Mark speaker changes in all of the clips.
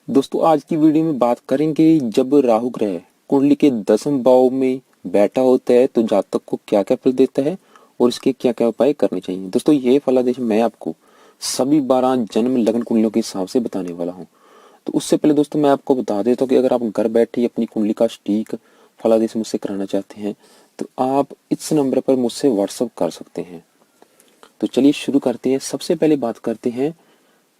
Speaker 1: दोस्तों आज की वीडियो में बात करेंगे जब राहु ग्रह कुंडली के 10वें भाव में बैठा होता है तो जातक को क्या क्या फल देता है और इसके क्या क्या उपाय करने चाहिए। दोस्तों ये फलादेश मैं आपको सभी 12 जन्म लग्न कुंडलियों के हिसाब से बताने वाला हूँ। तो उससे पहले दोस्तों मैं आपको बता देता हूँ कि अगर आप घर बैठे ही अपनी कुंडली का सटीक फलादेश मुझसे कराना चाहते हैं तो आप इस नंबर पर मुझसे व्हाट्सअप कर सकते हैं। तो चलिए शुरू करते हैं। सबसे पहले बात करते हैं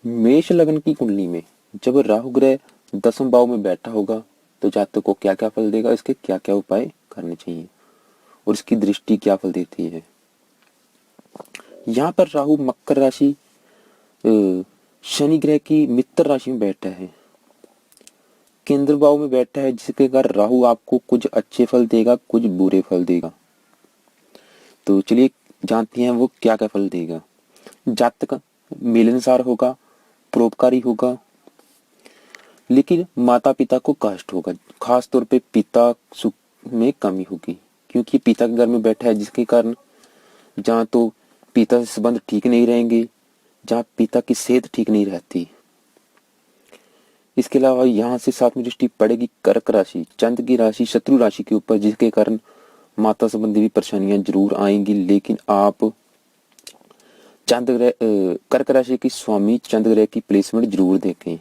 Speaker 1: मेष लग्न की कुंडली में जब राहु ग्रह 10वें भाव में बैठा होगा तो जातक को क्या क्या फल देगा, इसके क्या क्या उपाय करने चाहिए और इसकी दृष्टि क्या फल देती है। यहाँ पर राहु मकर राशि शनि ग्रह की मित्र राशि में बैठा है, केंद्र भाव में बैठा है, जिसके कारण राहु आपको कुछ अच्छे फल देगा कुछ बुरे फल देगा। तो चलिए जानते हैं वो क्या क्या फल देगा। जातक मिलनसार होगा, परोपकारी होगा, लेकिन माता पिता को कष्ट होगा। खास तौर पे पिता सुख में कमी होगी क्योंकि पिता के घर में बैठा है, जिसके कारण जहाँ तो पिता से संबंध ठीक नहीं रहेंगे, जहाँ पिता की सेहत ठीक नहीं रहती। इसके अलावा यहाँ से 7वीं दृष्टि पड़ेगी कर्क राशि, चंद्र की राशि, शत्रु राशि के ऊपर, जिसके कारण माता संबंधी भी परेशानियां जरूर आएंगी। लेकिन आप चंद्र ग्रह कर्क राशि की स्वामी चंद्र ग्रह की प्लेसमेंट जरूर देखें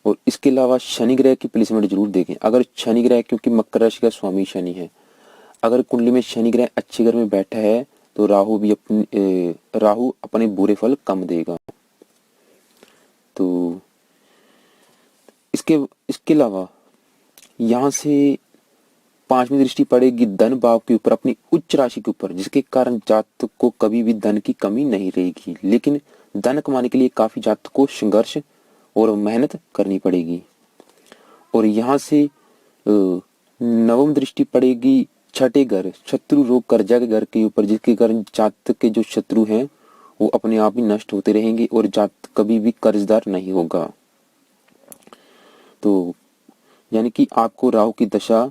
Speaker 1: और इसके अलावा शनि ग्रह की प्लेसमेंट जरूर देखें। अगर शनि ग्रह, क्योंकि मकर राशि का स्वामी शनि है, अगर कुंडली में शनि ग्रह अच्छे घर में बैठा है तो राहु अपने बुरे फल कम देगा। तो इसके इसके अलावा यहाँ से 5वीं दृष्टि पड़ेगी धन भाव के ऊपर, अपनी उच्च राशि के ऊपर, जिसके कारण जातक को कभी भी धन की कमी नहीं रहेगी। लेकिन धन कमाने के लिए काफी जातक को संघर्ष और मेहनत करनी पड़ेगी। और यहाँ से 9वीं दृष्टि पड़ेगी छठे घर, शत्रु रोग कर्जा के घर के ऊपर, जिसके कारण जातक के जो शत्रु हैं वो अपने आप ही नष्ट होते रहेंगे और जातक कभी भी कर्जदार नहीं होगा। तो यानी कि आपको राहु की दशा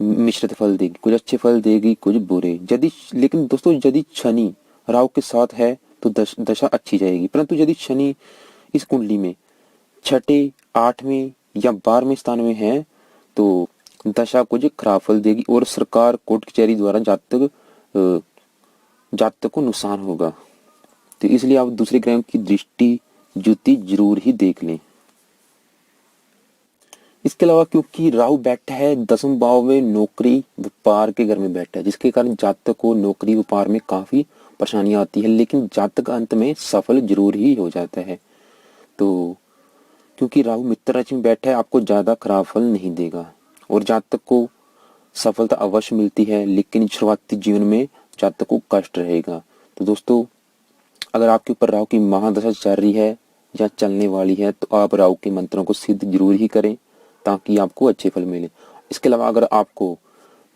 Speaker 1: मिश्रित फल देगी, कुछ अच्छे फल देगी कुछ बुरे। यदि लेकिन दोस्तों यदि शनि राहु के साथ है तो दशा अच्छी जाएगी, परंतु यदि शनि इस कुंडली में छठे, 8वें या 12वें स्थान में है तो दशा कुछ खराब फल देगी और सरकार कोर्ट कचहरी द्वारा जातक को नुकसान होगा। तो इसलिए आप दूसरे ग्रहों की दृष्टि जुति जरूर ही देख लें। इसके अलावा क्योंकि राहु बैठा है 10वें भाव में, नौकरी व्यापार के घर में बैठा है, जिसके कारण जातक को नौकरी व्यापार में काफी परेशानियां आती है, लेकिन जातक अंत में सफल जरूर ही हो जाता है। तो क्योंकि राहु मित्र राशि में बैठा है आपको ज्यादा खराब फल नहीं देगा और जातक को सफलता अवश्य मिलती है, लेकिन शुरुआती जीवन में जातक को कष्ट रहेगा। तो दोस्तों अगर आपके ऊपर राहु की महादशा चल रही है या चलने वाली है तो आप राहु के मंत्रों को सिद्ध जरूर ही करें ताकि आपको अच्छे फल मिले। इसके अलावा अगर आपको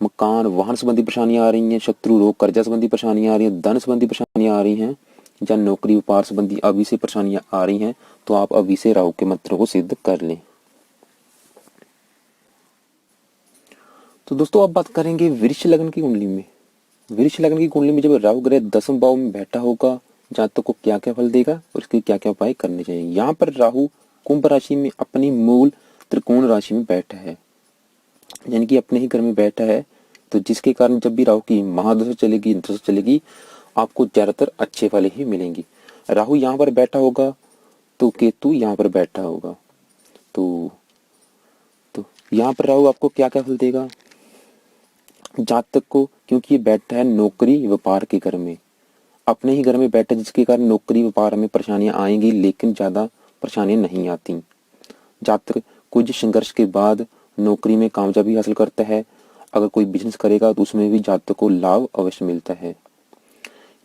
Speaker 1: मकान वाहन संबंधी परेशानियां आ रही हैं, शत्रु रोग कर्जा संबंधी परेशानियां आ रही हैं, धन संबंधी परेशानियां आ रही हैं या नौकरी व्यापार संबंधी अभी से परेशानियां आ रही हैं तो आप अभी से राहु के मंत्रों को सिद्ध कर लें। तो दोस्तों अब बात करेंगे वृष लग्न की कुंडली में। वृष लग्न की कुंडली में जब राहु ग्रह 10वें भाव में बैठा होगा जातक को क्या क्या फल देगा और इसके क्या क्या उपाय करने चाहिए। यहाँ पर राहु कुंभ राशि में अपनी मूल त्रिकोण राशि में बैठा है, यानी कि अपने ही घर में बैठा है, तो जिसके कारण जब भी राहु की महादशा चलेगी आपको ज्यादातर अच्छे फल ही मिलेंगे। राहु यहाँ पर बैठा होगा तो केतु यहाँ पर बैठा होगा। तो यहाँ पर राहु आपको क्या क्या फल देगा जातक को, क्योंकि ये बैठा है नौकरी व्यापार के घर में, अपने ही घर में बैठा, जिसके कारण नौकरी व्यापार में परेशानियां आएंगी लेकिन ज्यादा परेशानियां नहीं आती। जातक कुछ संघर्ष के बाद नौकरी में कामयाबी हासिल करता है। अगर कोई बिजनेस करेगा तो उसमें भी जातक को लाभ अवश्य मिलता है।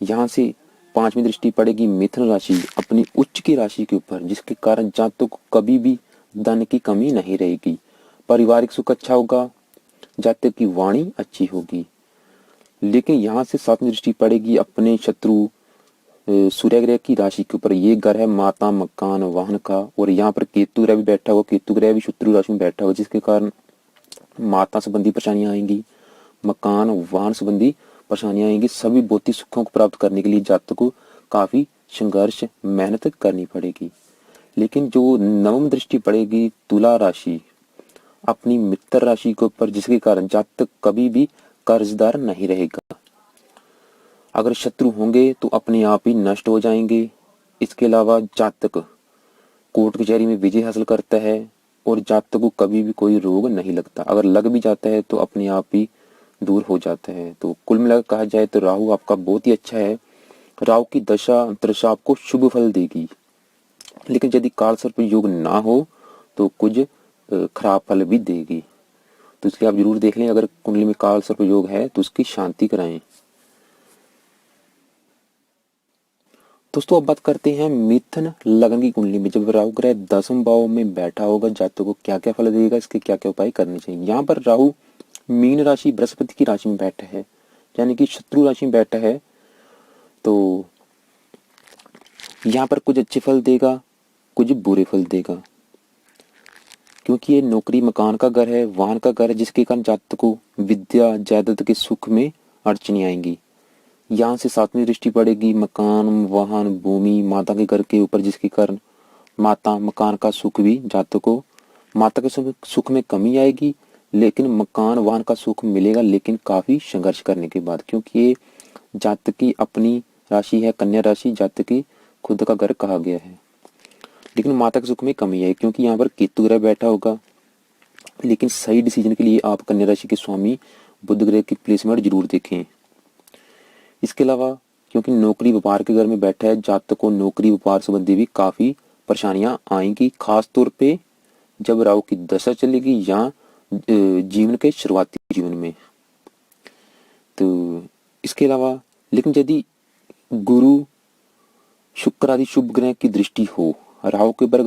Speaker 1: यहाँ से 5वीं दृष्टि पड़ेगी मिथुन राशि, अपनी उच्च की राशि के ऊपर, जिसके कारण जातक को कभी भी धन की कमी नहीं रहेगी। पारिवारिक सुख अच्छा होगा, जातक की वाणी अच्छी होगी। लेकिन यहाँ से 7वीं दृष्टि पड़ेगी अपने शत्रु सूर्य ग्रह की राशि के ऊपर, ये घर है माता मकान वाहन का, और यहाँ पर केतु ग्रह भी बैठा हुआ, केतु ग्रह भी शत्रु राशि में बैठा हुआ, जिसके कारण माता संबंधी परेशानियां आएंगी, मकान वाहन संबंधी परेशानियां आएंगी। सभी भौतिक सुखों को प्राप्त करने के लिए जातक को काफी संघर्ष मेहनत करनी पड़ेगी। लेकिन जो नवम दृष्टि पड़ेगी तुला राशि, अपनी मित्र राशि के ऊपर, जिसके कारण जातक कभी भी कर्जदार नहीं रहेगा। अगर शत्रु होंगे तो अपने आप ही नष्ट हो जाएंगे। इसके अलावा जातक कोर्ट कचहरी में विजय हासिल करता है और जातक को कभी भी कोई रोग नहीं लगता। अगर लग भी जाता है तो अपने आप ही दूर हो जाता है। तो कुल मिलाकर कहा जाए तो राहु आपका बहुत ही अच्छा है। राहु की दशा अंतरदशा आपको शुभ फल देगी, लेकिन यदि काल सर्प योग ना हो तो कुछ खराब फल भी देगी। तो इसलिए आप जरूर देख लें, अगर कुंडली में काल सर्प योग है तो उसकी शांति कराएं। दोस्तों अब बात करते हैं मिथुन लग्न की कुंडली में जब राहु ग्रह 10वें भाव में बैठा होगा जातक को क्या क्या फल देगा, इसके क्या क्या उपाय करने चाहिए। यहाँ पर राहु मीन राशि बृहस्पति की राशि में बैठा है, यानी कि शत्रु राशि में बैठा है। तो यहाँ पर कुछ अच्छे फल देगा, कुछ बुरे फल देगा, क्योंकि ये नौकरी मकान का घर है, वाहन का घर है, जिसके कारण जातक को विद्या जायदाद के सुख में अड़चने आएंगी। यहाँ से 7वीं दृष्टि पड़ेगी मकान वाहन भूमि माता के घर के ऊपर, जिसके कारण माता मकान का सुख भी जातक को, माता के सुख में कमी आएगी, लेकिन मकान वाहन का सुख मिलेगा, लेकिन काफी संघर्ष करने के बाद, क्योंकि ये जातक की अपनी राशि है, कन्या राशि, जातक की खुद का घर कहा गया है। लेकिन माता के सुख में कमी है क्योंकि यहाँ पर केतु ग्रह बैठा होगा। लेकिन सही डिसीजन के लिए आप कन्या राशि के स्वामी बुध ग्रह की प्लेसमेंट जरूर देखें। इसके अलावा क्योंकि नौकरी व्यापार के घर में बैठा है, जातक को नौकरी व्यापार संबंधी भी काफी परेशानियां आएंगी, खास तौर पे जब राहु की दशा चलेगी या जीवन के शुरुआती जीवन में। तो इसके अलावा लेकिन यदि गुरु शुक्र आदि शुभ ग्रह की दृष्टि हो, राहु के ऊपर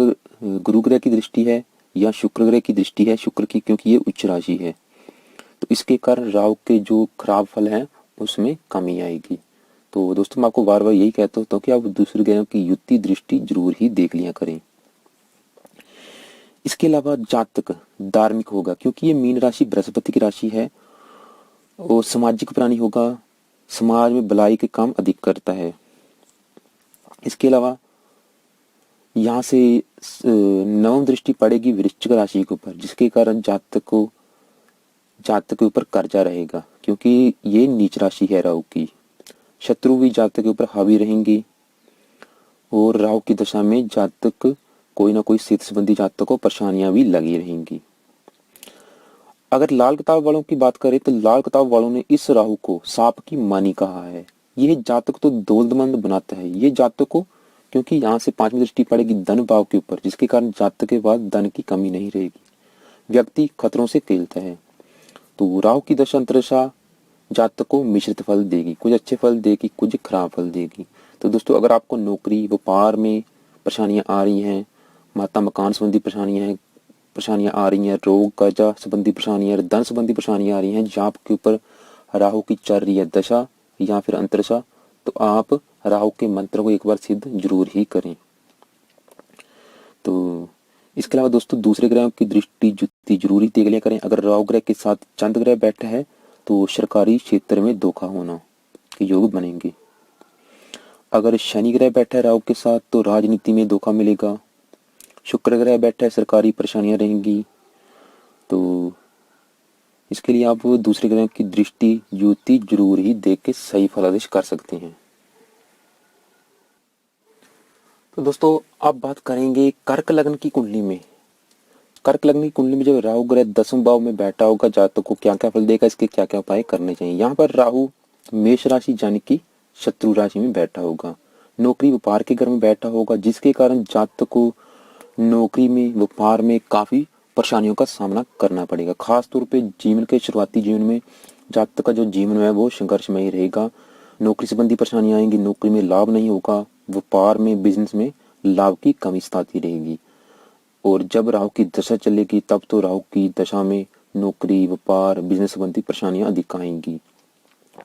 Speaker 1: गुरु ग्रह की दृष्टि है या शुक्र ग्रह की दृष्टि है, शुक्र की, क्योंकि ये उच्च राशि है, तो इसके कारण राहु के जो खराब फल हैं उसमें कमी आएगी। तो दोस्तों मैं आपको बार बार यही कहता हूँ कि आप दूसरे ग्रहों की युति दृष्टि जरूर ही देख लिया करें। इसके अलावा जातक धार्मिक होगा, क्योंकि ये मीन राशि बृहस्पति की राशि है और सामाजिक प्राणी होगा, समाज में भलाई के काम अधिक करता है। इसके अलावा यहाँ से नवम दृष्टि पड़ेगी वृश्चिक राशि के ऊपर, जिसके कारण जातक के ऊपर कर्जा रहेगा, क्योंकि ये नीच राशि है राहु की। शत्रु भी जातक के ऊपर हावी रहेंगे और राहु की दशा में जातक कोई ना कोई सेहत संबंधी जातक को परेशानियां भी लगी रहेंगी। अगर लाल किताब वालों की बात करें तो लाल किताब वालों ने इस राहु को सांप की मानी कहा है। यह जातक तो दौलतमंद बनाता है, ये जातक को, क्योंकि यहाँ से 5वीं दृष्टि पड़ेगी धन भाव के ऊपर, जिसके कारण जातक के बाद धन की कमी नहीं रहेगी, व्यक्ति खतरों से खेलता है। तो राहु की दशा अंतरदशा जातक को मिश्रित फल देगी, कुछ अच्छे फल देगी, कुछ खराब फल देगी। तो दोस्तों अगर आपको नौकरी व्यापार में परेशानियां आ रही हैं, माता मकान संबंधी परेशानियां आ रही हैं, रोग कर्जा संबंधी परेशानियां, धन संबंधी परेशानियां आ रही हैं, जहाँ आपके ऊपर राहु की चल रही है दशा या फिर अंतरदशा, तो आप राहु के मंत्र को एक बार सिद्ध जरूर ही करें। तो इसके अलावा दोस्तों दूसरे ग्रहों की दृष्टि जुति जरूरी देख लिया करें। अगर राहु ग्रह के साथ चंद्र ग्रह बैठा है तो सरकारी क्षेत्र में धोखा होना के योग बनेंगे। अगर शनि ग्रह बैठा है राहु के साथ तो राजनीति में धोखा मिलेगा। शुक्र ग्रह बैठा है सरकारी परेशानियां रहेंगी। तो इसके लिए आप दूसरे ग्रह की दृष्टि युति जरूर ही देख के सही फलादेश कर सकते हैं। तो दोस्तों अब बात करेंगे कर्क लग्न की कुंडली में। कर्क लग्न की कुंडली में जब राहु ग्रह 10वें भाव में बैठा होगा जातक को क्या क्या फल देगा, इसके क्या क्या उपाय करने चाहिए। यहाँ पर राहु मेष राशि यानी कि शत्रु राशि में बैठा होगा, नौकरी व्यापार के घर में बैठा होगा, जिसके कारण जातक को नौकरी में व्यापार में काफी परेशानियों का सामना करना पड़ेगा। खास तौर पे जीवन के शुरुआती जीवन में जातक का जो जीवन है वो संघर्षमय रहेगा। नौकरी संबंधी परेशानियां आएंगी, नौकरी में लाभ नहीं होगा, व्यापार में बिजनेस में लाभ की कमी सताती रहेगी। और जब राहु की दशा चलेगी तब तो राहु की दशा में नौकरी व्यापार बिजनेस संबंधी परेशानियां अधिक आएंगी।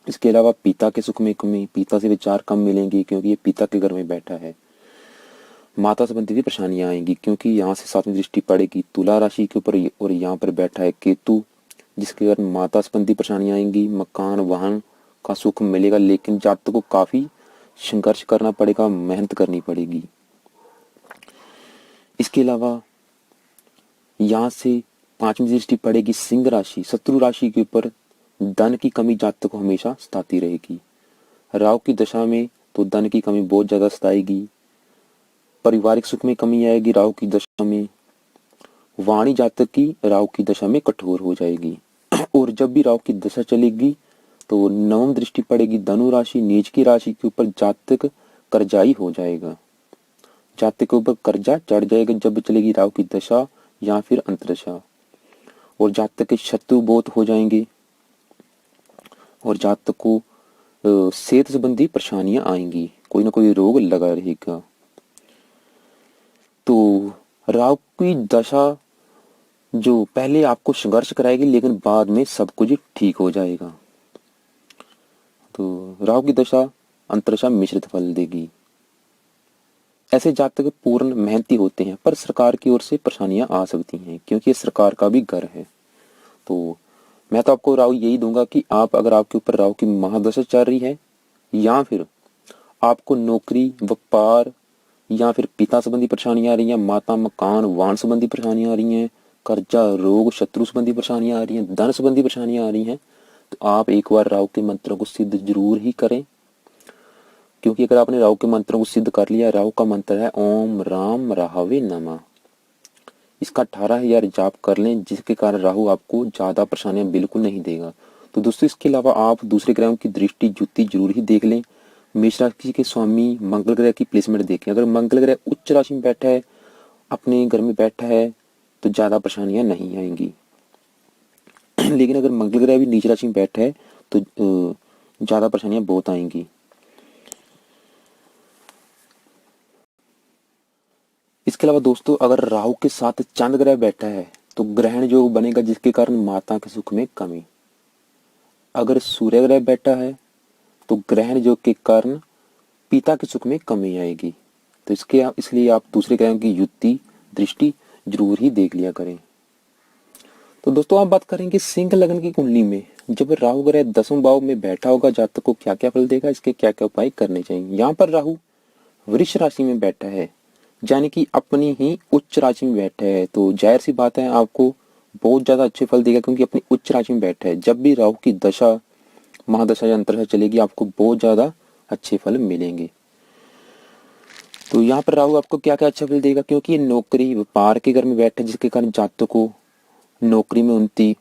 Speaker 1: इसके अलावा पिता के सुख में कमी, पिता से विचार कम मिलेंगे क्योंकि ये पिता के घर में बैठा है। माता संबंधी भी परेशानियां आएंगी क्योंकि यहाँ से 7वीं दृष्टि पड़ेगी तुला राशि के ऊपर और यहाँ पर बैठा है केतु, जिसके कारण माता संबंधी परेशानियां आएंगी। मकान वाहन का सुख मिलेगा, लेकिन जातक को काफी संघर्ष करना पड़ेगा, मेहनत करनी पड़ेगी। इसके अलावा यहाँ से पांचवी दृष्टि पड़ेगी सिंह राशि, शत्रु राशि के ऊपर। धन की कमी जातक को हमेशा सताती रहेगी। राहु की दशा में तो धन की कमी बहुत ज्यादा सताएगी। पारिवारिक सुख में कमी आएगी राहु की दशा में। वाणी जातक की राहु की दशा में कठोर हो जाएगी। और जब भी राहु की दशा चलेगी तो नवम दृष्टि पड़ेगी धनु राशि, नीच की राशि के ऊपर। जातक कर्जाई हो जाएगा, जातक के ऊपर कर्जा चढ़ जाएगा जब भी चलेगी राहु की दशा या फिर अंतरदशा। और जातक के शत्रु बहुत हो जाएंगे और जातक को सेहत संबंधी परेशानियां आएंगी, कोई ना कोई रोग लगा रहेगा। तो राहु की दशा जो पहले आपको संघर्ष कराएगी लेकिन बाद में सब कुछ ठीक हो जाएगा। तो राहु की दशा अंतरदशा मिश्रित फल देगी। ऐसे जातक पूर्ण मेहनती होते हैं पर सरकार की ओर से परेशानियां आ सकती हैं क्योंकि ये सरकार का भी घर है। तो मैं तो आपको राहु यही दूंगा कि आप अगर आपके ऊपर राहु की महादशा चल रही है या फिर आपको नौकरी, व्यापार या फिर पिता संबंधी परेशानियां आ रही हैं, माता, मकान, वाहन संबंधी परेशानियां आ रही हैं, कर्जा, रोग, शत्रु संबंधी परेशानियां आ रही हैं, धन संबंधी परेशानियां आ रही हैं, तो आप एक बार राहु के मंत्रों को सिद्ध जरूर ही करें। क्योंकि अगर आपने राहु के मंत्रों को सिद्ध कर लिया, राहु का मंत्र है ओम राम राहवे नमः, इसका 18,000 जाप कर लें जिसके कारण राहु आपको ज्यादा परेशानियां बिल्कुल नहीं देगा। तो दोस्तों इसके अलावा आप दूसरे ग्रहों की दृष्टि जुति जरूर ही देख लें। मेष राशि के स्वामी मंगल ग्रह की प्लेसमेंट देखें। अगर मंगल ग्रह उच्च राशि में बैठा है, अपने घर में बैठा है, तो ज्यादा परेशानियां नहीं आएंगी। लेकिन अगर मंगल ग्रह भी नीच राशि में बैठा है तो ज्यादा परेशानियां बहुत आएंगी। इसके अलावा दोस्तों अगर राहु के साथ चंद्र ग्रह बैठा है तो ग्रहण जो बनेगा जिसके कारण माता के सुख में कमी। अगर सूर्य ग्रह बैठा है तो ग्रहण योग के कारण पिता के सुख में कमी आएगी। तो इसलिए आप दूसरे ग्रहों की युति दृष्टि जरूर ही देख लिया करें। तो दोस्तों आप बात करेंगे सिंह लग्न की कुंडली में जब राहु ग्रह 10वें भाव में बैठा होगा जातक को क्या क्या फल देगा, इसके क्या क्या उपाय करने चाहिए। यहाँ पर राहु वृष राशि में बैठा है यानी कि अपनी ही उच्च राशि में बैठा है, तो जाहिर सी बात है आपको बहुत ज्यादा अच्छे फल देगा क्योंकि अपनी उच्च राशि में बैठा है। जब भी राहु की दशा, महादशा या अंतरदशा चलेगी आपको बहुत ज्यादा अच्छे फल मिलेंगे। तो यहाँ पर राहु आपको क्या क्या अच्छा फल देगा, क्योंकि ये नौकरी व्यापार के घर में बैठा है जिसके कारण जातक को नौकरी में उन्नति।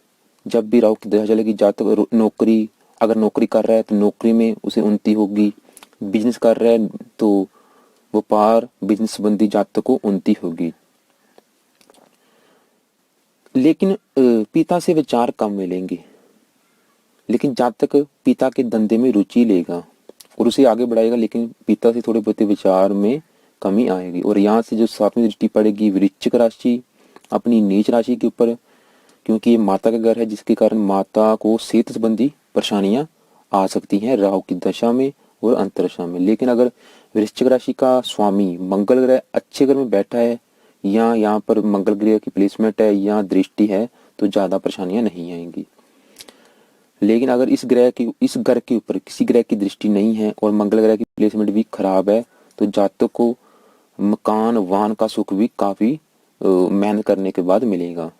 Speaker 1: जब भी राहु की दशा चलेगी जातक नौकरी, अगर नौकरी कर रहा है तो नौकरी में उसे उन्नति होगी। बिजनेस कर रहा है तो व्यापार बिजनेस संबंधी जातक को उन्नति होगी। लेकिन पिता से विचार कम मिलेंगे, लेकिन जातक पिता के धंधे में रुचि लेगा और उसे आगे बढ़ाएगा, लेकिन पिता से थोड़े बहुत विचार में कमी आएगी। और यहाँ से जो 7वीं दृष्टि पड़ेगी वृश्चिक राशि अपनी नीच राशि के ऊपर, क्योंकि ये माता का घर है जिसके कारण माता को सेहत संबंधी परेशानियां आ सकती हैं राहु की दशा में और अंतरदशा में। लेकिन अगर वृश्चिक राशि का स्वामी मंगल ग्रह अच्छे घर में बैठा है या यहाँ पर मंगल ग्रह की प्लेसमेंट है या दृष्टि है तो ज्यादा परेशानियां नहीं आएंगी। लेकिन अगर इस घर के ऊपर किसी ग्रह की दृष्टि नहीं है और मंगल ग्रह की प्लेसमेंट भी खराब है तो जातक को मकान वाहन का सुख भी काफी मेहनत करने के बाद मिलेगा।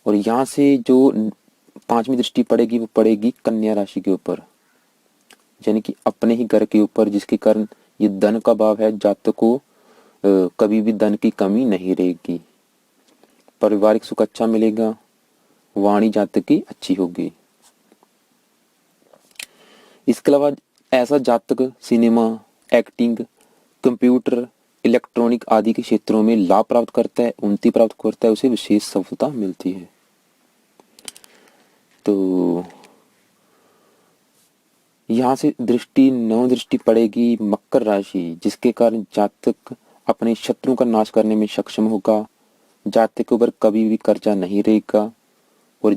Speaker 1: और यहाँ से जो 5वीं दृष्टि पड़ेगी वो पड़ेगी कन्या राशि के ऊपर, यानी कि अपने ही घर के ऊपर, जिसके कारण ये धन का भाव है। जातक को कभी भी धन की कमी नहीं रहेगी, पारिवारिक सुख अच्छा मिलेगा, वाणी जातक की अच्छी होगी। इसके अलावा ऐसा जातक सिनेमा, एक्टिंग, कंप्यूटर, इलेक्ट्रॉनिक आदि के क्षेत्रों में लाभ प्राप्त करता है, उन्नति प्राप्त करता है, उसे विशेष सफलता मिलती है। तो यहाँ से दृष्टि 9 दृष्टि पड़ेगी मकर राशि, जिसके कारण जातक अपने शत्रुओं का नाश करने में सक्षम होगा। जातक के ऊपर कभी भी कर्जा नहीं रहेगा। और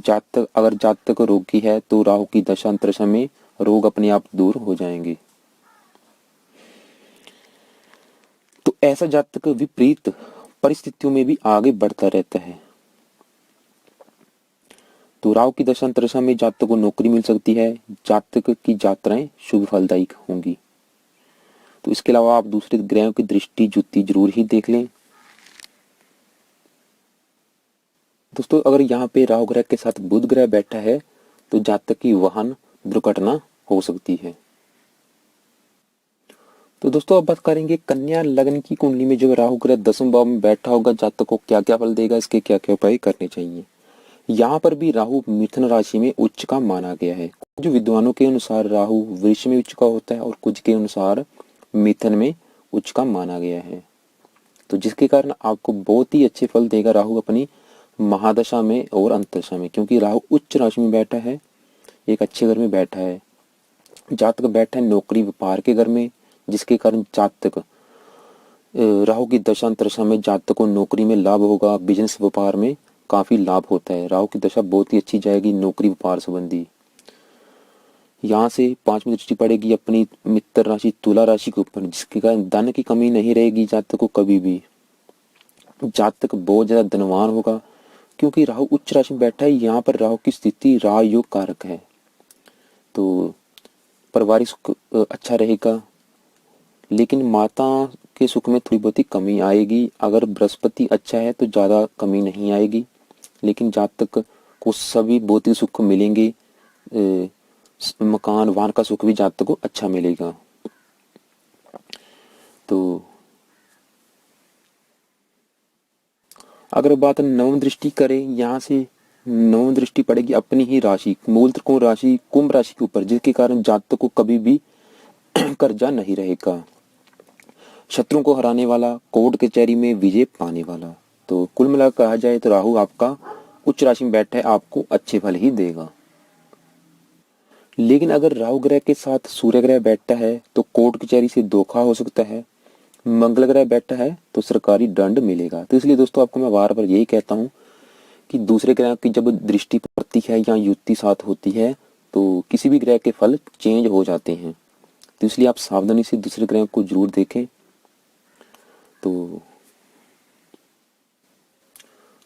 Speaker 1: अगर जातक रोगी है तो राहु की दशा अंतरदशा में रोग अपने आप दूर हो जाएंगे। तो ऐसा जातक विपरीत परिस्थितियों में भी आगे बढ़ता रहता है। तो राहु की दशा अंतरदशा में जातक को नौकरी मिल सकती है, जातक की यात्राएं शुभ फलदायी होंगी। तो इसके अलावा आप दूसरे ग्रहों की दृष्टि जुति जरूर ही देख लें। दोस्तों अगर यहाँ पे राहु ग्रह के साथ बुध ग्रह बैठा है तो जातक की वाहन दुर्घटना हो सकती है। तो दोस्तों अब बात करेंगे कन्या लग्न की कुंडली में जब राहु ग्रह 10वें भाव में बैठा होगा जातक को क्या क्या फल देगा, इसके क्या क्या उपाय करने चाहिए। यहाँ पर भी राहु मिथुन राशि में उच्च का माना गया है। कुछ विद्वानों के अनुसार राहु वृष में उच्च का होता है और कुछ के अनुसार मिथुन में उच्च का माना गया है। तो जिसके कारण आपको बहुत ही अच्छे फल देगा राहु अपनी महादशा में और अंतरदशा में, क्योंकि राहु उच्च राशि में बैठा है, एक अच्छे घर में बैठा है। जातक बैठा है नौकरी व्यापार के घर में, जिसके कारण जातक राहु की दशा अंतरदशा में जातक को नौकरी में लाभ होगा, बिजनेस व्यापार में काफी लाभ होता है। राहु की दशा बहुत ही अच्छी जाएगी नौकरी व्यापार संबंधी। यहाँ से 5वीं दृष्टि पड़ेगी अपनी मित्र राशि तुला राशि के ऊपर, जिसके कारण धन की कमी नहीं रहेगी जातक को कभी भी। जातक बहुत ज्यादा धनवान होगा क्योंकि राहु उच्च राशि में बैठा है। यहाँ पर राहु की स्थिति राजयोग कारक है, तो पारिवारिक सुख अच्छा रहेगा, लेकिन माता के सुख में थोड़ी बहुत ही कमी आएगी। अगर बृहस्पति अच्छा है तो ज्यादा कमी नहीं आएगी, लेकिन जातक को सभी भौतिक सुख मिलेंगे। मकान वाहन का सुख भी जातक को अच्छा मिलेगा। तो अगर बात नवम दृष्टि करें, यहाँ से नवम दृष्टि पड़ेगी अपनी ही राशि मूल त्रिकोण राशि कुंभ राशि के ऊपर, जिसके कारण जातक को कभी भी कर्जा नहीं रहेगा। शत्रुओं को हराने वाला, कोर्ट कचहरी में विजय पाने वाला। तो कुल मिलाकर कहा जाए तो राहु आपका उच्च राशि में बैठा है, आपको अच्छे फल ही देगा। लेकिन अगर राहु ग्रह के साथ सूर्य ग्रह बैठता है तो कोर्ट कचहरी से धोखा हो सकता है। मंगल ग्रह बैठा है तो सरकारी दंड मिलेगा। तो इसलिए दोस्तों आपको मैं बार बार यही कहता हूँ कि दूसरे ग्रह की जब दृष्टि पड़ती है या युति साथ होती है तो किसी भी ग्रह के फल चेंज हो जाते हैं। तो इसलिए आप सावधानी से दूसरे ग्रह को जरूर देखें। तो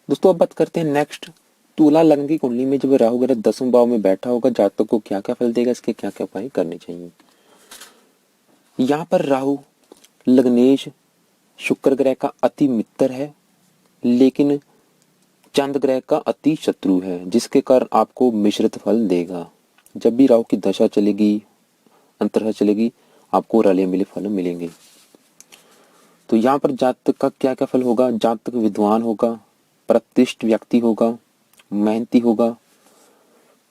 Speaker 1: दोस्तों अब बात करते हैं नेक्स्ट तुला लग्न की कुंडली में जब राहु ग्रह 10वें भाव में बैठा होगा जातक को क्या क्या फल देगा, इसके क्या क्या उपाय करने चाहिए। यहाँ पर राहु लग्नेश शुक्र ग्रह का अति मित्र है, लेकिन चंद्र ग्रह का अति शत्रु है, जिसके कारण आपको मिश्रित फल देगा। जब भी राहु की दशा चलेगी अंतरदशा चलेगी आपको रले मिले फल मिलेंगे। तो यहाँ पर जातक का क्या क्या फल होगा। जातक विद्वान होगा, प्रतिष्ठित व्यक्ति होगा, मेहनती होगा।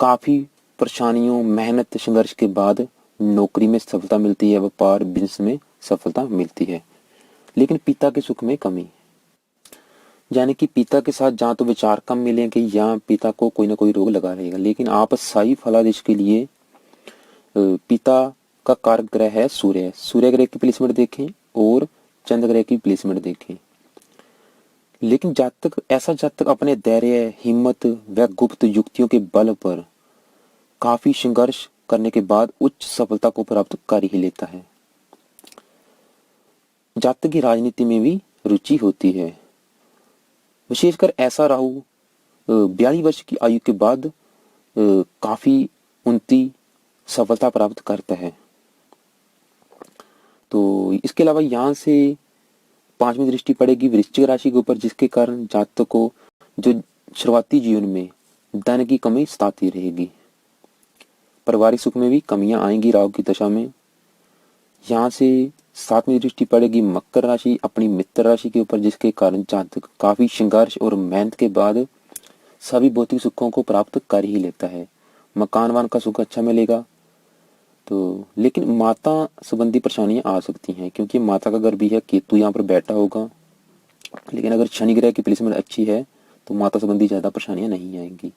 Speaker 1: काफी परेशानियों मेहनत संघर्ष के बाद नौकरी में सफलता मिलती है, व्यापार बिजनेस में सफलता मिलती है। लेकिन पिता के सुख में कमी, यानी कि पिता के साथ जहाँ तो विचार कम मिलेंगे या पिता को कोई ना कोई रोग लगा रहेगा। लेकिन आप सही फलादेश के लिए पिता का कारक ग्रह है सूर्य। सूर्य ग्रह की प्लेसमेंट देखें और चंद्र ग्रह की प्लेसमेंट देखें। लेकिन ऐसा जातक अपने धैर्य हिम्मत व गुप्त युक्तियों के बल पर काफी संघर्ष करने के बाद उच्च सफलता को प्राप्त कर ही लेता है। जातक की राजनीति में भी रुचि होती है। विशेषकर ऐसा राहु 42 वर्ष की आयु के बाद काफी उन्नति सफलता प्राप्त करता है। तो इसके अलावा यहाँ से 5वीं दृष्टि पड़ेगी वृश्चिक राशि के ऊपर, जिसके कारण जातक को जो शुरुआती जीवन में धन की कमी सताती रहेगी। पारिवारिक सुख में भी कमियां आएंगी राहु की दशा में। यहाँ से 7वीं दृष्टि पड़ेगी मकर राशि अपनी मित्र राशि के ऊपर, जिसके कारण जातक काफी संघर्ष और मेहनत के बाद सभी भौतिक सुखों को प्राप्त कर ही लेता है। मकान वान का सुख अच्छा मिलेगा। तो लेकिन माता संबंधी परेशानियां आ सकती हैं, क्योंकि माता का घर भी है, केतु यहाँ पर बैठा होगा। लेकिन अगर शनि ग्रह की प्लेसमेंट अच्छी है तो माता संबंधी ज्यादा परेशानियां नहीं आएंगी।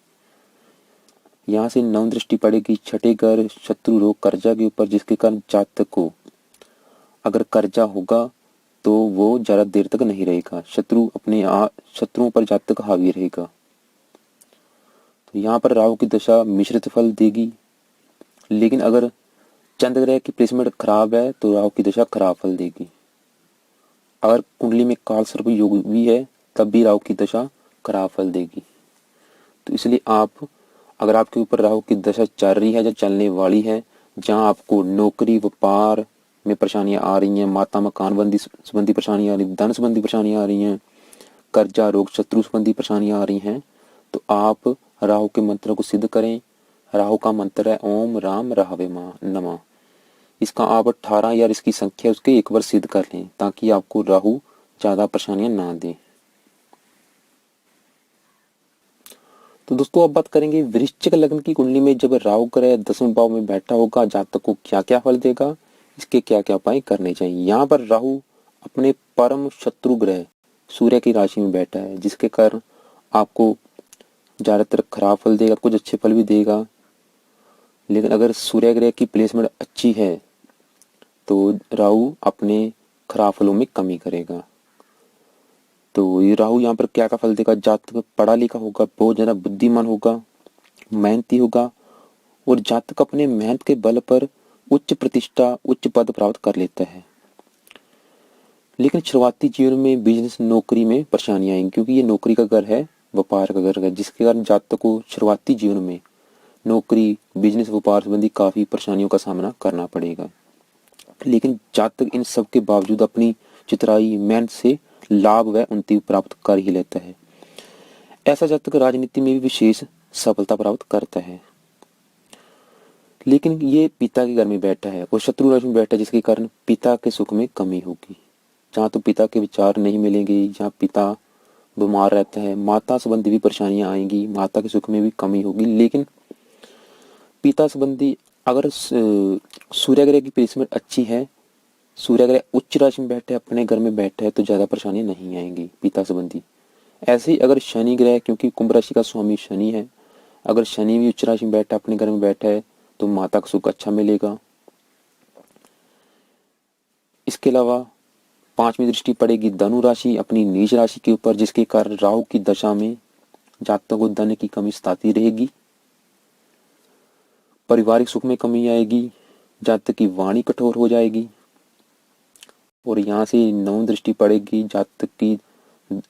Speaker 1: यहाँ से 9वीं दृष्टि पड़ेगी छठे घर शत्रु रोग कर्जा के ऊपर, जिसके कारण जातक को अगर कर्जा होगा तो वो ज्यादा देर तक नहीं रहेगा। शत्रुओं पर जातक हावी रहेगा। तो यहाँ पर राहु की दशा मिश्रित फल देगी। लेकिन अगर चंद्र ग्रह की प्लेसमेंट खराब है तो राहु की दशा खराब फल देगी। अगर कुंडली में काल सर्प योग भी है तब भी राहु की दशा खराब फल देगी। तो इसलिए अगर आपके ऊपर राहु की दशा चल रही है या चलने वाली है, जहां आपको नौकरी व्यापार में परेशानियां आ रही हैं, माता मकान बंदी संबंधी परेशानियां आ रही, धन संबंधी परेशानियां आ रही हैं, कर्जा रोग शत्रु संबंधी परेशानियां आ रही हैं, तो आप राहु के मंत्र को सिद्ध करें। राहु का मंत्र है ओम राम राहवे नमः। इसका आप 18 या इसकी संख्या उसके एक बार सिद्ध कर लें ताकि आपको राहु ज्यादा परेशानियां ना दे। तो दोस्तों अब बात करेंगे वृश्चिक लग्न की कुंडली में जब राहु ग्रह 10वें भाव में बैठा होगा जातक को क्या क्या फल देगा, इसके क्या क्या उपाय करने चाहिए। यहाँ पर राहु अपने परम शत्रु ग्रह सूर्य की राशि में बैठा है, जिसके कारण आपको ज्यादातर खराब फल देगा, कुछ अच्छे फल भी देगा। लेकिन अगर सूर्य ग्रह की प्लेसमेंट अच्छी है तो राहु अपने खराब फलों में कमी करेगा। तो ये राहु यहाँ पर क्या क्या फल देगा, जातक पढ़ा लिखा होगा, बहुत ज्यादा बुद्धिमान होगा, मेहनती होगा और जातक अपने मेहनत के बल पर उच्च प्रतिष्ठा उच्च पद प्राप्त कर लेता है। लेकिन शुरुआती जीवन में बिजनेस नौकरी में परेशानियां आएंगी, क्योंकि ये नौकरी का घर है, व्यापार का घर है, जिसके कारण जातक को शुरुआती जीवन में नौकरी बिजनेस व्यापार संबंधी काफी परेशानियों का सामना करना पड़ेगा। लेकिन जातक इन सब के बावजूद अपनी चितराई मेहनत से लाभ व उन्नति प्राप्त कर ही लेता है। ऐसा जातक राजनीति में भी विशेष सफलता प्राप्त करता है। लेकिन ये पिता के घर में बैठा है और शत्रु राशि में बैठा है, जिसके कारण पिता के सुख में कमी होगी। जहाँ तो पिता के विचार नहीं मिलेंगे, जहाँ पिता बीमार रहता है, माता संबंधी भी परेशानियां आएंगी, माता के सुख में भी कमी होगी। लेकिन पिता संबंधी अगर सूर्य ग्रह की प्लेसमेंट अच्छी है, सूर्य ग्रह उच्च राशि में बैठे अपने घर में बैठे है, तो ज्यादा परेशानी नहीं आएंगी पिता संबंधी। ऐसे ही अगर शनि ग्रह, क्योंकि कुंभ राशि का स्वामी शनि है, अगर शनि भी उच्च राशि में बैठा अपने घर में बैठा है तो माता का सुख अच्छा मिलेगा। इसके अलावा 5वीं दृष्टि पड़ेगी धनु राशि अपनी नीच राशि के ऊपर, जिसके कारण राहु की दशा में जातकों को धन की कमी सताती रहेगी, पारिवारिक सुख में कमी आएगी, जातक की वाणी कठोर हो जाएगी। और यहाँ से 9वीं दृष्टि पड़ेगी जातक की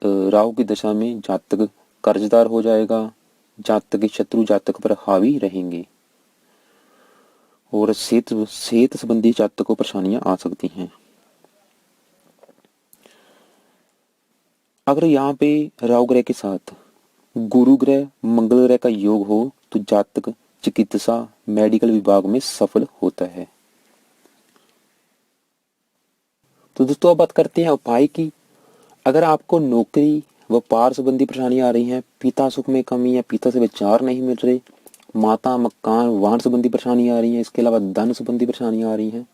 Speaker 1: राहु की दशा में, जातक कर्जदार हो जाएगा, जातक के शत्रु जातक पर हावी रहेंगे और सेहत संबंधी जातक को परेशानियां आ सकती हैं। अगर यहाँ पे राहु ग्रह के साथ गुरु ग्रह मंगल ग्रह का योग हो तो जातक चिकित्सा मेडिकल विभाग में सफल होता है। तो दोस्तों अब बात करते हैं उपाय की। अगर आपको नौकरी व्यापार संबंधी परेशानियां आ रही हैं, पिता सुख में कमी है, पिता से विचार नहीं मिल रहे, माता मकान वाहन संबंधी परेशानियां आ रही हैं, इसके अलावा धन संबंधी परेशानियां आ रही हैं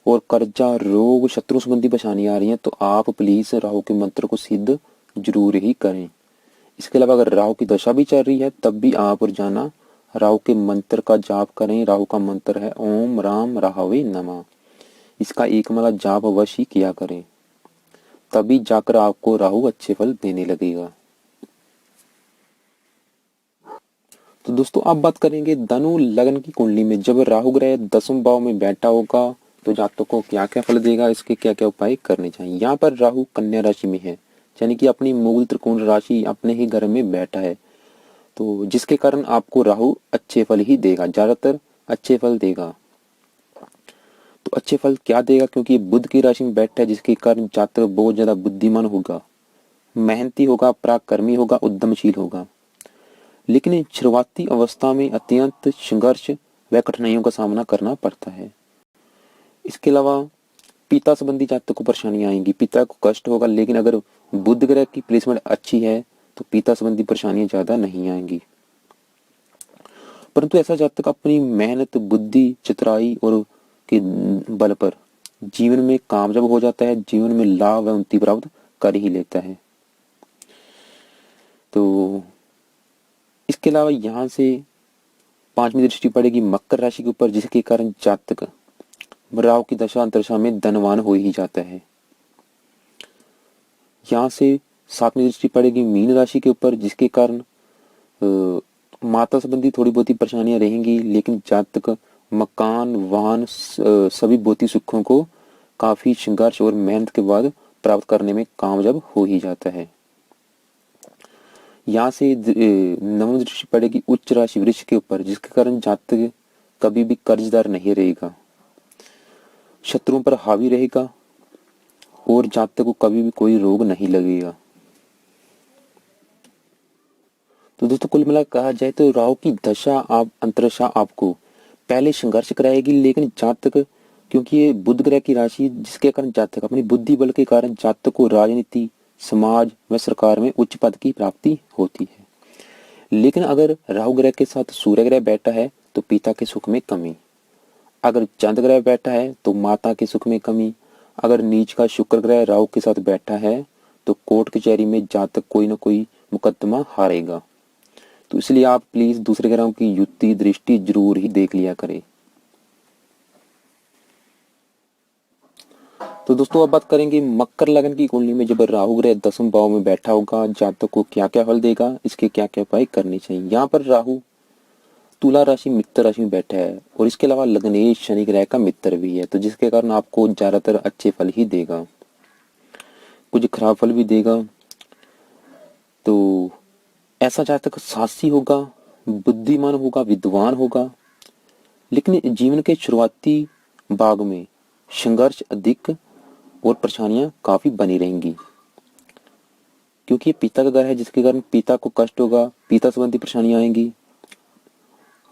Speaker 1: और कर्जा रोग शत्रु संबंधी परेशानियां आ रही हैं, तो आप प्लीज राहु के मंत्र को सिद्ध जरूर ही करें। इसके अलावा अगर राहु की दशा भी चल रही है तब भी आप रोजाना राहु के मंत्र का जाप करें। राहु का मंत्र है ओम राम राहवे नमः। इसका एक माला जाप अवश्य ही किया करें, तभी जाकर आपको राहु अच्छे फल देने लगेगा। तो दोस्तों अब बात करेंगे धनु लग्न की कुंडली में जब राहु ग्रह 10वें भाव में बैठा होगा तो जातकों को क्या क्या फल देगा, इसके क्या क्या उपाय करने चाहिए। यहाँ पर राहु कन्या राशि में है, यानी कि अपनी मूल त्रिकोण राशि अपने ही घर में बैठा है, तो जिसके कारण आपको राहु अच्छे फल ही देगा, ज्यादातर अच्छे फल देगा। तो अच्छे फल क्या देगा, क्योंकि बुध की राशि में बैठा है, जिसके कारण जातक बहुत ज्यादा बुद्धिमान होगा, मेहनती होगा, पराक्रमी होगा, उद्यमशील होगा। लेकिन शुरुआती अवस्था में अत्यंत संघर्ष व कठिनाइयों का सामना करना पड़ता है। इसके अलावा पिता संबंधी जातक को परेशानियां आएंगी, पिता को कष्ट होगा। लेकिन अगर बुध ग्रह की प्लेसमेंट अच्छी है तो पिता संबंधी परेशानियां ज्यादा नहीं आएंगी। परंतु ऐसा जातक अपनी मेहनत बुद्धि चतुराई और के बल पर जीवन में कामयाब हो जाता है, जीवन में लाभ व उन्नति प्राप्त कर ही लेता है। तो इसके अलावा यहाँ से 5वीं दृष्टि पड़ेगी मकर राशि के ऊपर, जिसके कारण जातक राहु की दशा अंतरदशा में धनवान हो ही जाता है। यहाँ से 7वीं दृष्टि पड़ेगी मीन राशि के ऊपर, जिसके कारण माता संबंधी थोड़ी बहुत ही परेशानियां रहेंगी, लेकिन जातक मकान वाहन सभी भौतिक सुखों को काफी संघर्ष और मेहनत के बाद प्राप्त करने में कामयाब हो ही जाता है। यहाँ से 9वीं दृष्टि पड़ेगी उच्च राशि वृक्ष के ऊपर, जिसके कारण जातक कभी भी कर्जदार नहीं रहेगा। शत्रुओं पर हावी रहेगा और जातक को कभी भी कोई रोग नहीं लगेगा। तो दोस्तों कुल मिला कहा जाए तो राहु की दशा आप अंतरदशा आपको पहले संघर्ष कराएगी, लेकिन जातक, क्योंकि ये बुध ग्रह की राशि जिसके कारण जातक अपनी बुद्धि बल के कारण जातक को राजनीति, समाज व सरकार में उच्च पद की प्राप्ति होती है। लेकिन अगर राहु ग्रह के साथ सूर्य ग्रह बैठा है तो पिता के सुख में कमी, अगर चंद्र ग्रह बैठा है तो माता के सुख में कमी, अगर नीच का शुक्र ग्रह राहु के साथ बैठा है तो कोर्ट कचहरी में जातक कोई ना कोई मुकदमा हारेगा। तो इसलिए आप प्लीज दूसरे ग्रहों की युति दृष्टि जरूर ही देख लिया करें। तो दोस्तों अब बात करेंगे मकर लगन की कुंडली में जब राहु ग्रह 10वें भाव में बैठा होगा जातक को क्या क्या फल देगा, इसके क्या क्या उपाय करने चाहिए। यहाँ पर राहु तुला राशि मित्र राशि में बैठा है और इसके अलावा लग्नेश शनि ग्रह का मित्र भी है, तो जिसके कारण आपको ज्यादातर अच्छे फल ही देगा, कुछ खराब फल भी देगा। तो ऐसा जातक साहसी होगा, बुद्धिमान होगा, विद्वान होगा, लेकिन जीवन के शुरुआती भाग में संघर्ष अधिक और परेशानियां काफी बनी रहेंगी, क्योंकि ये पिता का घर है जिसके कारण पिता को कष्ट होगा, पिता संबंधी परेशानियां आएंगी।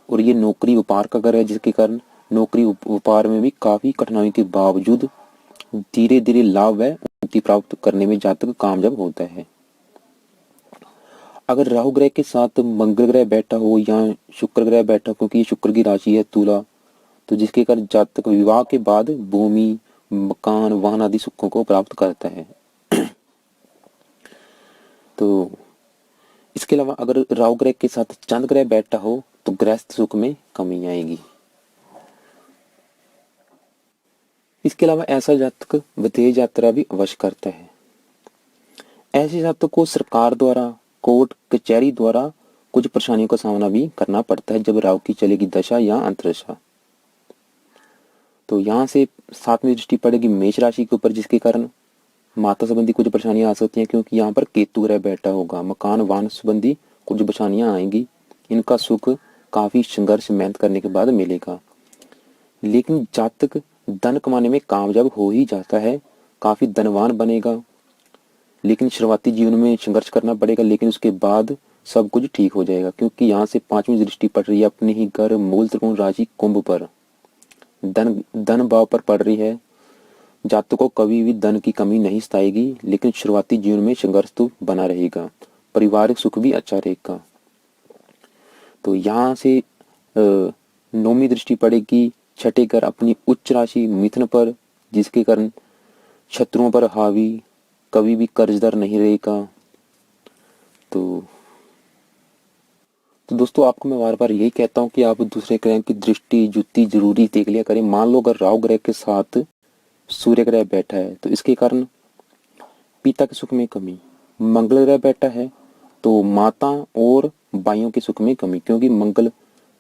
Speaker 1: और ये नौकरी व्यापार का घर है जिसके कारण नौकरी व्यापार में भी काफी कठिनाई के बावजूद धीरे धीरे लाभ व उन्नति प्राप्त करने में जातक कामयाब होता है। अगर राहु ग्रह के साथ मंगल ग्रह बैठा हो या शुक्र ग्रह बैठा हो, क्योंकि ये शुक्र की राशि है तुला, तो जिसके कारण जातक विवाह के बाद भूमि, मकान, वाहन आदि सुखों को प्राप्त करता है। तो इसके अलावा अगर राहु ग्रह के साथ चंद्र ग्रह बैठा हो तो गृहस्थ सुख में कमी आएगी। इसके अलावा ऐसा जातक विदेश यात्रा भी अवश्य करता है। ऐसे जातक को सरकार द्वारा, कोर्ट कचहरी द्वारा कुछ परेशानियों का सामना भी करना पड़ता है जब राहु की चलेगी दशा या अंतरदशा। तो यहाँ से 7वीं दृष्टि पड़ेगी मेष राशि के ऊपर, जिसके कारण माता संबंधी कुछ परेशानियां आ सकती हैं, क्योंकि यहाँ पर केतु ग्रह बैठा होगा। मकान वाहन संबंधी कुछ परेशानियां आएंगी, इनका सुख काफी संघर्ष मेहनत करने के बाद मिलेगा। लेकिन जातक धन कमाने में कामयाब हो ही जाता है, काफी धनवान बनेगा। लेकिन शुरुआती जीवन में संघर्ष करना पड़ेगा, लेकिन उसके बाद सब कुछ ठीक हो जाएगा, क्योंकि यहाँ से 5वीं दृष्टि पड़ रही है अपने ही घर मूल त्रिकोण राशि कुंभ पर, धन भाव पर पड़ रही है। जातक को कभी भी धन की कमी नहीं सताएगी, लेकिन शुरुआती जीवन में संघर्ष तो बना रहेगा, पारिवारिक सुख भी अच्छा रहेगा। तो यहाँ से 9वीं दृष्टि पड़ेगी छठे घर अपनी उच्च राशि मिथुन पर, जिसके कारण शत्रुओं पर हावी, कभी भी कर्जदार नहीं रहेगा। तो दोस्तों आपको मैं बार बार यही कहता हूँ कि आप दूसरे ग्रह की दृष्टि जुति जरूरी देख लिया करें। मान लो अगर राहु ग्रह के साथ सूर्य ग्रह बैठा है तो इसके कारण पिता के सुख में कमी, मंगल ग्रह बैठा है तो माता और भाइयों के सुख में कमी, क्योंकि मंगल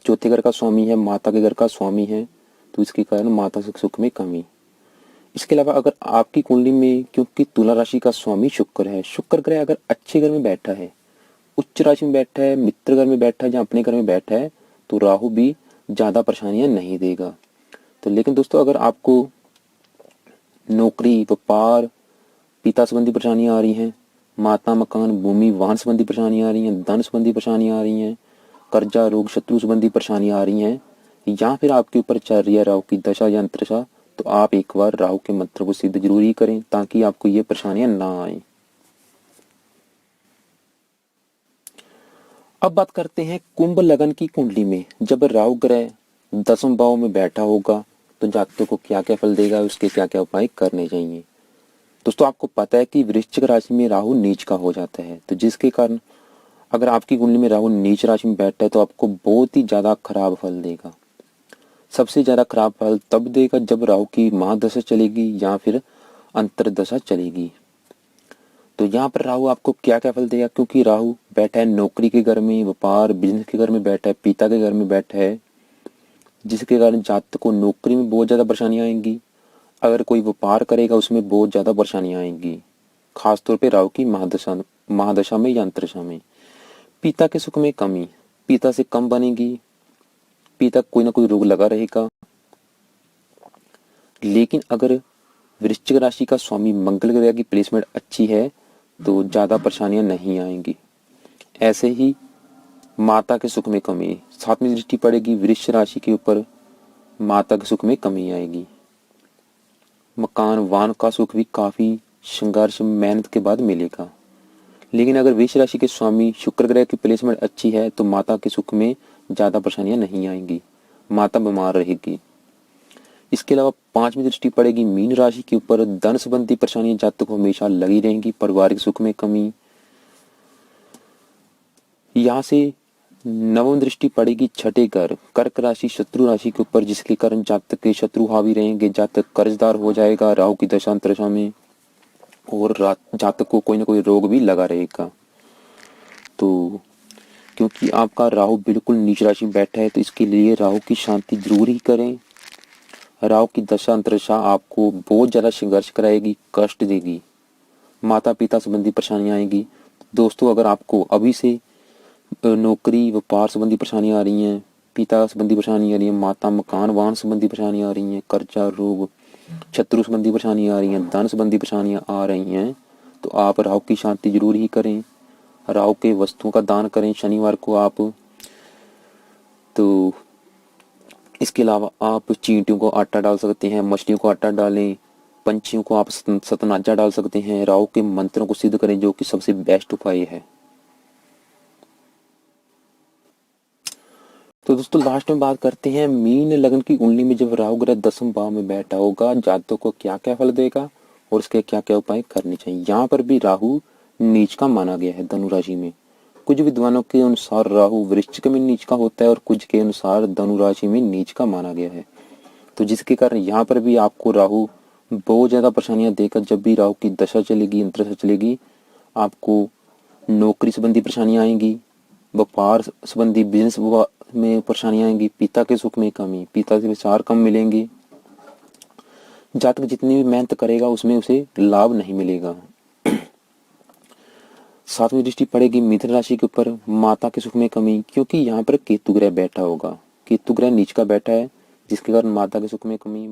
Speaker 1: चौथे घर का स्वामी है, माता के घर का स्वामी है, तो इसके कारण माता के सुख में कमी। इसके अलावा अगर आपकी कुंडली में, क्योंकि तुला राशि का स्वामी शुक्र है, शुक्र ग्रह अगर अच्छे घर में बैठा है, उच्च राशि में बैठा है, मित्र घर में बैठा है या अपने घर में बैठा है, तो राहु भी ज्यादा परेशानियां नहीं देगा। तो लेकिन दोस्तों अगर आपको नौकरी, व्यापार, पिता संबंधी परेशानियां आ रही हैं, माता, मकान, भूमि, वाहन संबंधी परेशानियां आ रही हैं, धन संबंधी परेशानियां आ रही हैं, कर्जा, रोग, शत्रु संबंधी परेशानियां आ रही हैं, या फिर आपके ऊपर चल रही है राहु की दशा या अंतरदशा, तो आप एक बार राहु के मंत्र को सिद्ध जरूर ही करें ताकि आपको ये परेशानियां ना आए। अब बात करते हैं कुंभ लगन की कुंडली में जब राहु ग्रह 10वें भाव में बैठा होगा तो जातकों को क्या क्या फल देगा, उसके क्या क्या उपाय करने चाहिए। दोस्तों आपको पता है कि वृश्चिक राशि में राहु नीच का हो जाता है, तो जिसके कारण अगर आपकी कुंडली में राहु नीच राशि में बैठा है तो आपको बहुत ही ज्यादा खराब फल देगा। सबसे ज्यादा खराब फल तब देगा जब राहु की महादशा चलेगी या फिर अंतरदशा चलेगी। तो यहाँ पर राहु आपको क्या क्या फल देगा, क्योंकि राहु बैठा है नौकरी के घर में, व्यापार बिजनेस के घर में बैठा है, पिता के घर में बैठा है, जिसके कारण जातक को नौकरी में बहुत ज्यादा परेशानियां आएंगी। अगर कोई व्यापार करेगा उसमें बहुत ज्यादा परेशानियां आएंगी, खासतौर पे राहु की महादशा में या अंतरदशा में। पिता के सुख में कमी, पिता से कम बनेगी, पिता कोई ना कोई रोग लगा रहेगा। लेकिन अगर वृश्चिक राशि का स्वामी मंगल ग्रह की प्लेसमेंट अच्छी है तो ज्यादा परेशानियां नहीं आएंगी। ऐसे ही माता के सुख में कमी, सातवीं दृष्टि पड़ेगी वृश्चिक राशि के ऊपर, माता के सुख में कमी आएगी। मकान वाहन का सुख भी काफी संघर्ष मेहनत के बाद मिलेगा। लेकिन अगर वृश्चिक राशि के स्वामी शुक्र ग्रह की प्लेसमेंट अच्छी है तो माता के सुख में ज्यादा परेशानियां नहीं आएंगी, माता बीमार रहेगी। इसके अलावा पांचवी दृष्टि पड़ेगी मीन राशि के ऊपर, धन संबंधी परेशानियां जातक को हमेशा लगी रहेंगी, पारिवारिक सुख में कमी। यहाँ से नवम दृष्टि पड़ेगी छठे घर कर्क राशि शत्रु राशि के ऊपर, जिसके कारण जातक के शत्रु हावी रहेंगे, जातक कर्जदार हो जाएगा राहु की दशा अंतरदशा में, और जातक को कोई ना कोई रोग भी लगा रहेगा। तो क्योंकि आपका राहु बिल्कुल नीच राशि में बैठा है तो इसके लिए राहु की शांति जरूर ही करें। राहु की दशा अंतरदशा आपको बहुत ज्यादा संघर्ष कराएगी, कष्ट देगी, माता पिता संबंधी परेशानियां आएंगी। दोस्तों, अगर आपको अभी से नौकरी व्यापार संबंधी परेशानियां आ रही हैं, पिता संबंधी परेशानी आ रही है, माता मकान वाहन संबंधी परेशानियां आ रही हैं, कर्जा रोग शत्रु संबंधी परेशानियां आ रही हैं, धन संबंधी परेशानियां आ रही हैं, तो आप राहु की शांति जरूर ही करें। राहु के वस्तुओं का दान करें शनिवार को आप। तो इसके अलावा आप चींटियों को आटा डाल सकते हैं, मछलियों को आटा डालें, पंछियों को आप सतनाजा डाल सकते हैं। राहु के मंत्रों को सिद्ध करें, जो कि सबसे बेस्ट उपाय है। तो दोस्तों, लास्ट में बात करते हैं मीन लग्न की कुंडली में जब राहु ग्रह 10वें भाव में बैठा होगा, जातकों को क्या क्या फल देगा और उसके क्या क्या उपाय करने चाहिए। यहाँ पर भी राहु नीच का माना गया है धनु राशि में। कुछ विद्वानों के अनुसार राहु वृश्चिक में नीच का होता है और कुछ के अनुसार धनु राशि में नीच का माना गया है। तो जिसके कारण यहाँ पर भी आपको राहु बहुत ज्यादा परेशानियां देकर, जब भी राहु की दशा चलेगी अंतरदशा चलेगी, आपको नौकरी संबंधी परेशानियां आएंगी, व्यापार संबंधी बिजनेस में परेशानियां आएंगी, पिता के सुख में कमी, पिता से विचार कम मिलेंगे। जातक जितनी भी मेहनत करेगा उसमें उसे लाभ नहीं मिलेगा। सातवीं दृष्टि पड़ेगी मिथुन राशि के ऊपर, माता के सुख में कमी, क्योंकि यहाँ पर केतु ग्रह बैठा होगा। केतु ग्रह नीच का बैठा है, जिसके कारण माता के सुख में कमी।